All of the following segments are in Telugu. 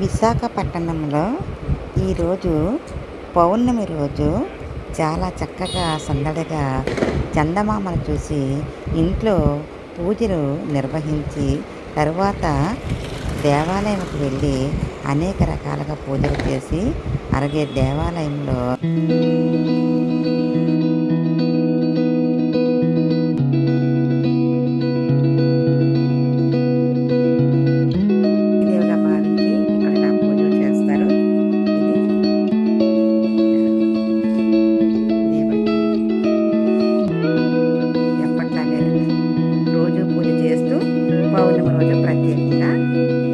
విశాఖపట్టణంలో ఈరోజు పౌర్ణమి రోజు చాలా చక్కగా సందడిగా చందమామను చూసి ఇంట్లో పూజలు నిర్వహించి తరువాత దేవాలయంకి వెళ్ళి అనేక రకాలుగా పూజలు చేసి అలాగే దేవాలయంలో పౌర్ణమి రోజు ప్రత్యేకంగా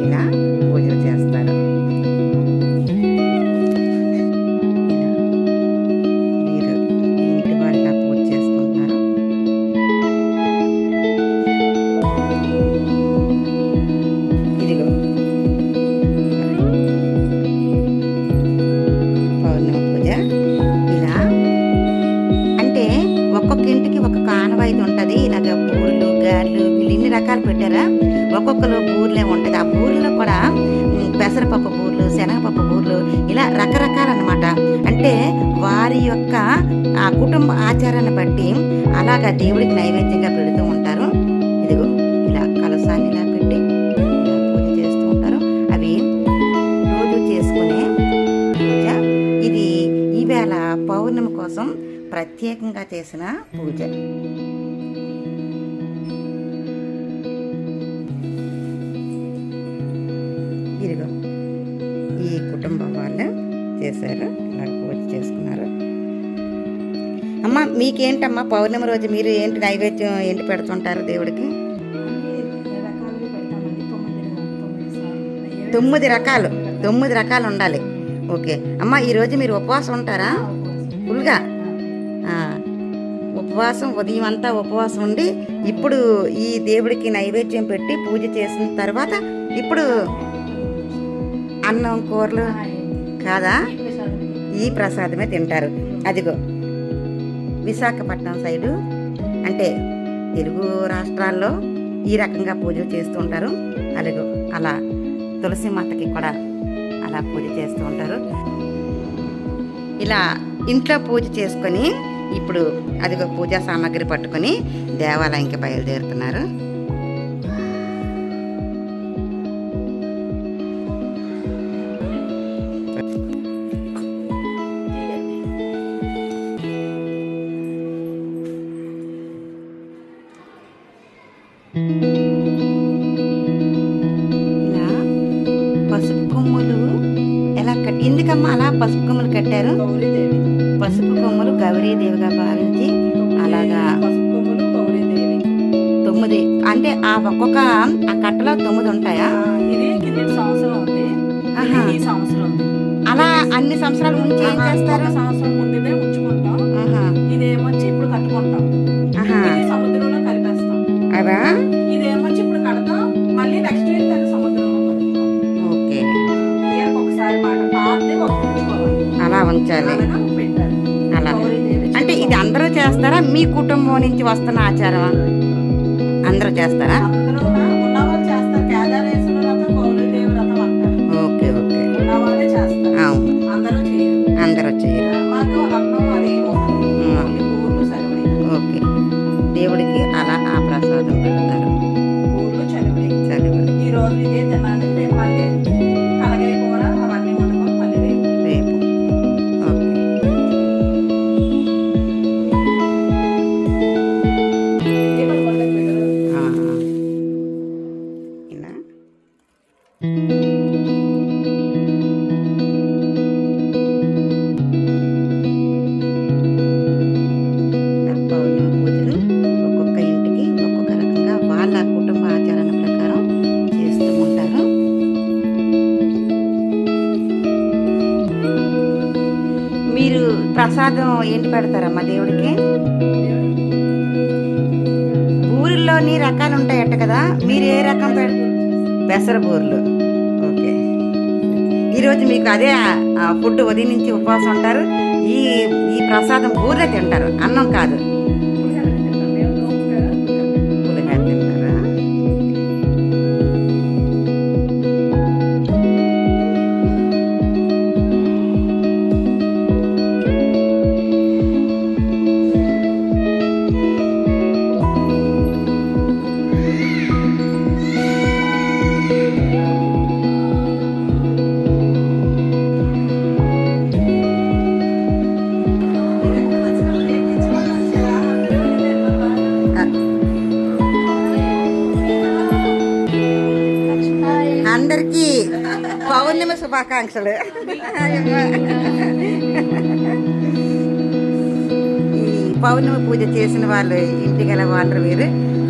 ఇలా పూజలు చేస్తారు. మీరు ఇంటి వారిగా పూజ చేసుకుంటున్నారు. ఇదిగో పౌర్ణమి పూజ ఇలా అంటే ఒక్కొక్క ఇంటికి ఒక్కొక్క ఆనవాయితీ ఉంటుంది. ఇలాగ పూలు గారెలు వీళ్ళు ఇన్ని రకాలు పెట్టారా, ఒక్కొక్కరు బూర్లే ఉంటుంది. ఆ బూర్లో కూడా పెసరపప్పు బూర్లు, శనగపప్పు బూర్లు ఇలా రకరకాలన్నమాట. అంటే వారి యొక్క ఆ కుటుంబ ఆచారాన్ని బట్టి అలాగా దేవుడికి నైవేద్యంగా పెడుతూ ఉంటారు. ఇదిగో ఇలా కలశాన్ని ఇలా పెట్టి పూజ చేస్తూ ఉంటారు. అవి రోజు చేసుకునే పూజ. ఇది ఈవేళ పౌర్ణమి కోసం ప్రత్యేకంగా చేసిన పూజ. ఇదిగో ఈ కుటుంబం వాళ్ళు చేశారు, అలాగ పూజ చేసుకున్నారు. అమ్మ మీకేంటమ్మా పౌర్ణమి రోజు మీరు ఏంటి నైవేద్యం ఏంటి పెడుతుంటారు దేవుడికి? 9 రకాలు ఉండాలి. ఓకే అమ్మ, ఈరోజు మీరు ఉపవాసం ఉంటారా ఫుల్గా? ఉపవాసం ఉదయం అంతా ఉపవాసం ఉండి ఇప్పుడు ఈ దేవుడికి నైవేద్యం పెట్టి పూజ చేసిన తర్వాత ఇప్పుడు అన్నం కూరలు కాదా, ఈ ప్రసాదమే తింటారు. అదిగో విశాఖపట్నం సైడు అంటే తెలుగు రాష్ట్రాల్లో ఈ రకంగా పూజలు చేస్తూ ఉంటారు. అదిగో అలా తులసి మాతకి కూడా అలా పూజ చేస్తూ ఉంటారు. ఇలా ఇంట్లో పూజ చేసుకొని ఇప్పుడు అదిగో పూజా సామాగ్రి పట్టుకొని దేవాలయంకి బయలుదేరుతున్నారు. ఇలా పసుపు కొమ్ములు ఎలా ఎందుకమ్మా అలా పసుపు కొమ్ములు కట్టారు? పసుపు కొమ్ములు గౌరీదేవిగా భావించి అలాగా 9 అంటే ఆ ఒక్కొక్క ఆ కట్టలో 9 ఉంటాయా? అలా అన్ని సంవత్సరాలు ఉంచి ఏం చేస్తారు? సంవత్సరం ముందునే ఉంచుకుంటాం. ఇదేమొచ్చి ఇప్పుడు కట్టుకుంటాం, సముద్రంలో కలిపేస్తాం. అదా ఇదేమొచ్చి ఇప్పుడు కడతాం, మళ్ళీ నెక్స్ట్ ఇయర్ దాన్ని సముద్రంలో కలుపుతాం. ఓకే, ఇయర్ ఒకసారి అలా ఉంచాలి. అలా అంటే ఇది అందరూ చేస్తారా? మీ కుటుంబం నుంచి వస్తున్న ఆచారమా? అందరూ చేస్తారా? ఓకే ఓకే, అవును, అందరూ చేయరు. ఓకే, దేవుడికి అలా ఆ ప్రసాదం పెడతారు. రేపు ఇలా పౌర్ణమి పూజలు ఒక్కొక్క ఇంటికి ఒక్కొక్క రకంగా వాళ్ళ కుటుంబ ఆచారాల ప్రకారం చేస్తూ ఉంటారు. మీరు ప్రసాదం ఏంటి పెడతారమ్మా దేవుడికి? బూరెల్లోని రకాలు ఉంటాయట కదా, మీరు ఏ రకం పెసర బూరెలు. ఓకే, ఈరోజు మీకు అదే ఫుడ్ ఉదయం నుంచి ఉపవాసం ఉంటారు. ఈ ఈ ప్రసాదం బూరెలే తింటారు, అన్నం కాదు. పులిహోర తింటారా? పౌర్ణమి శుభాకాంక్షలు. ఈ పౌర్ణమి పూజ చేసిన వాళ్ళు ఇంటికి ఎలా వాడరు వీరు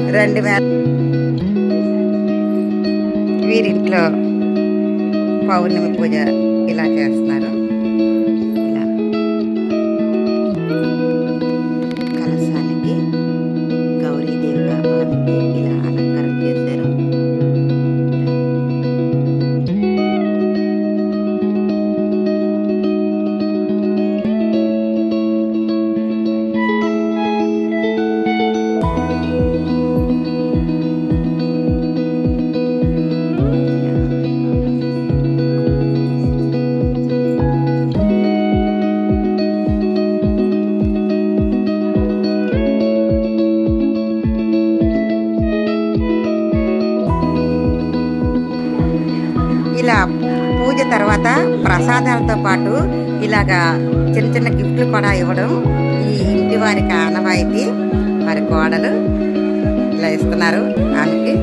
2000 వీరింట్లో పౌర్ణమి పూజ ఇలా చేస్తున్నారు. ఇలా కలశానికి గౌరీదేవిగా భావించి ఇలా అలంకారం చేశారు. ఇలా పూజ తర్వాత ప్రసాదాలతో పాటు ఇలాగా చిన్న చిన్న గిఫ్ట్లు కూడా ఇవ్వడం ఈ ఇంటి వారికి ఆనవాయితీ. మరి కోడలు ఇలా ఇస్తున్నారు ఆమెకి.